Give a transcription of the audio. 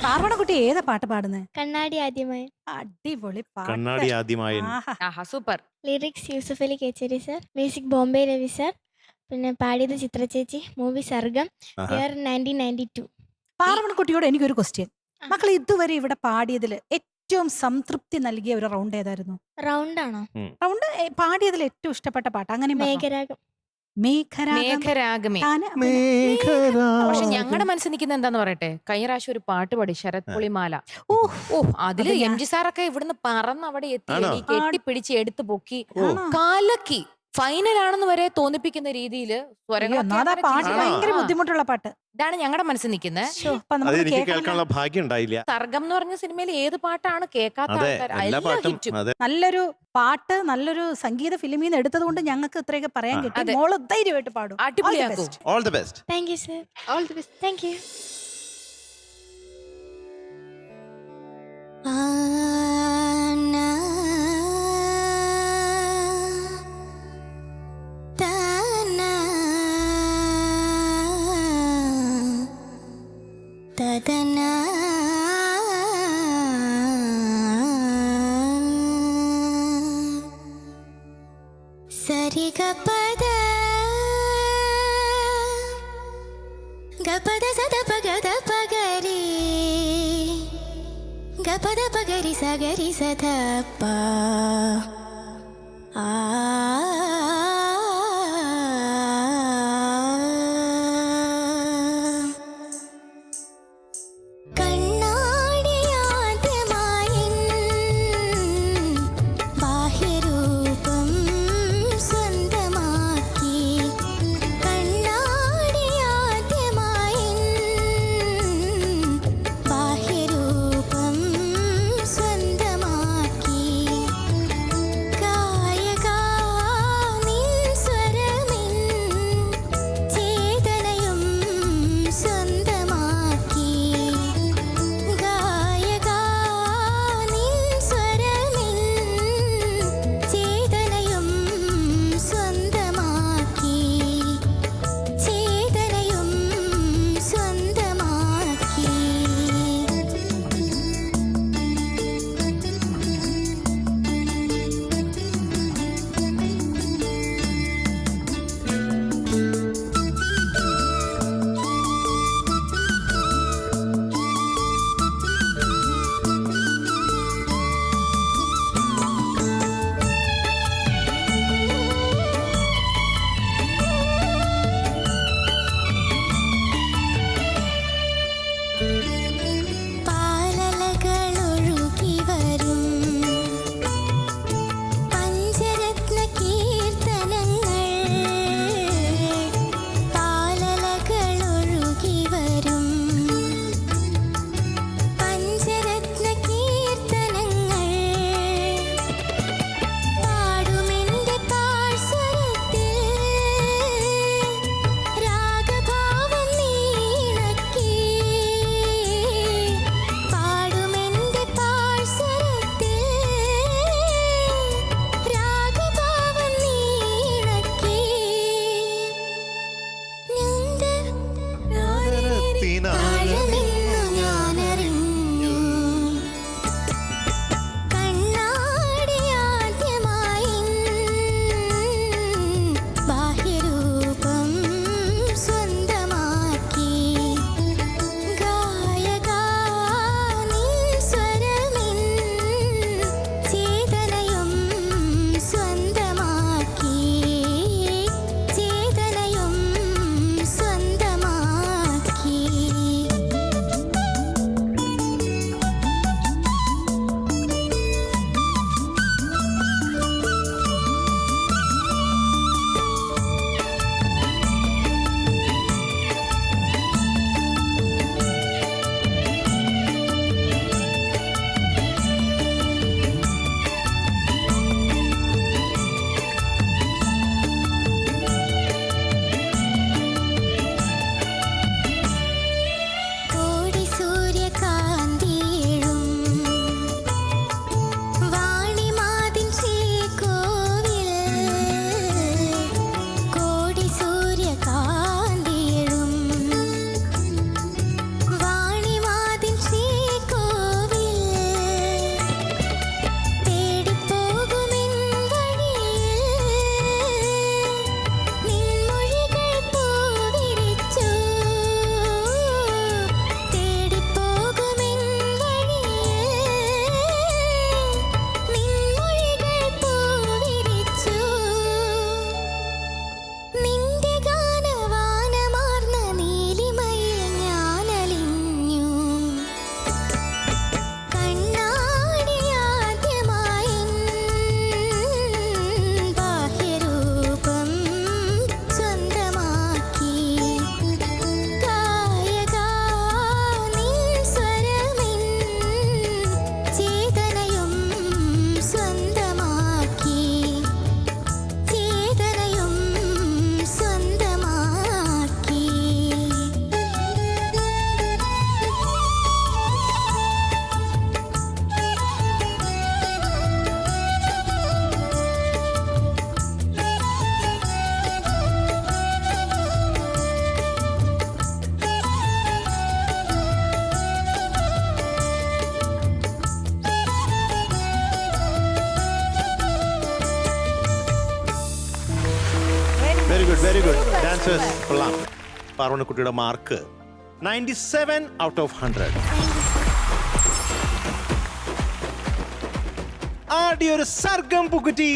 പാർവണക്കുട്ടി ഏതാ പാട്ട് പാടുന്നത്? കണ്ണാടി ആദ്യമായി. അടിപൊളി പാട്ട്. കണ്ണാടി ആദ്യമായി. ആഹാ. Super. Lyrics Yusuf Ali Kecheri sir, music Bombay Ravi sir, പിന്നെ പാടിയത് ചിത്ര ചേച്ചി, മൂവി സർഗം, ഇയർ 1992. പാർവണക്കുട്ടിയോട് എനിക്കൊരു ക്വസ്റ്റ്യൻ. മക്കൾ ഇതുവരെ ഇവിടെ പാടിയതിൽ ഏറ്റവും സംതൃപ്തി നൽകിയ ഒരു റൗണ്ട് ഏതായിരുന്നു? റൗണ്ട് ആണോ? റൗണ്ട് പാടിയതിൽ ഏറ്റവും ഇഷ്ടപ്പെട്ട പാട്ട് അങ്ങനെ മേഘരാഗം. മേഘരാഗമേ. പക്ഷെ ഞങ്ങളുടെ മനസ്സിൽ നിൽക്കുന്ന എന്താന്ന് പറയട്ടെ, കഴിഞ്ഞ പ്രാവശ്യം ഒരു പാട്ട് പാടി ശരത് പുളിമാല. അതില് എം ജി സാറൊക്കെ ഇവിടുന്ന് പറന്ന് അവിടെ എത്തി കെട്ടിപ്പിടിച്ച് എടുത്തു പൊക്കി കാലക്കി. ഫൈനലാണെന്ന് വരെ തോന്നിപ്പിക്കുന്ന രീതിയിൽ പാട്ട് ഭയങ്കര ബുദ്ധിമുട്ടുള്ള പാട്ട്. ഇതാണ് ഞങ്ങളുടെ മനസ്സിൽ നിൽക്കുന്നത്. കേൾക്കാനുള്ള ഭാഗ്യം ഉണ്ടായില്ല. സർഗം എന്ന് പറഞ്ഞ സിനിമയിൽ ഏത് പാട്ടാണ് കേൾക്കാത്ത ആൾക്കാർ? നല്ലൊരു പാട്ട്, നല്ലൊരു സംഗീത ഫിലിമിൽ നിന്ന് എടുത്തത് കൊണ്ട് ഞങ്ങൾക്ക് ഇത്രയൊക്കെ പറയാൻ കിട്ടി. മോള് ധൈര്യമായിട്ട് പാടും. അടിപൊളിയാക്കും. All the best. Thank you sir. All the best. Thank you. സരി ഗപദ ഗപദ സദ പഗദ പഗരി ഗപദ പഗരി സഗരി സദ പ ആ വെരി ഗുഡ് ഡാൻസേഴ്സ് കൊള്ളാം. പാർവണക്കുട്ടിയുടെ മാർക്ക് 97 ഔട്ട് ഓഫ് 100. ആടിയൊരു സർഗം പുകുറ്റി.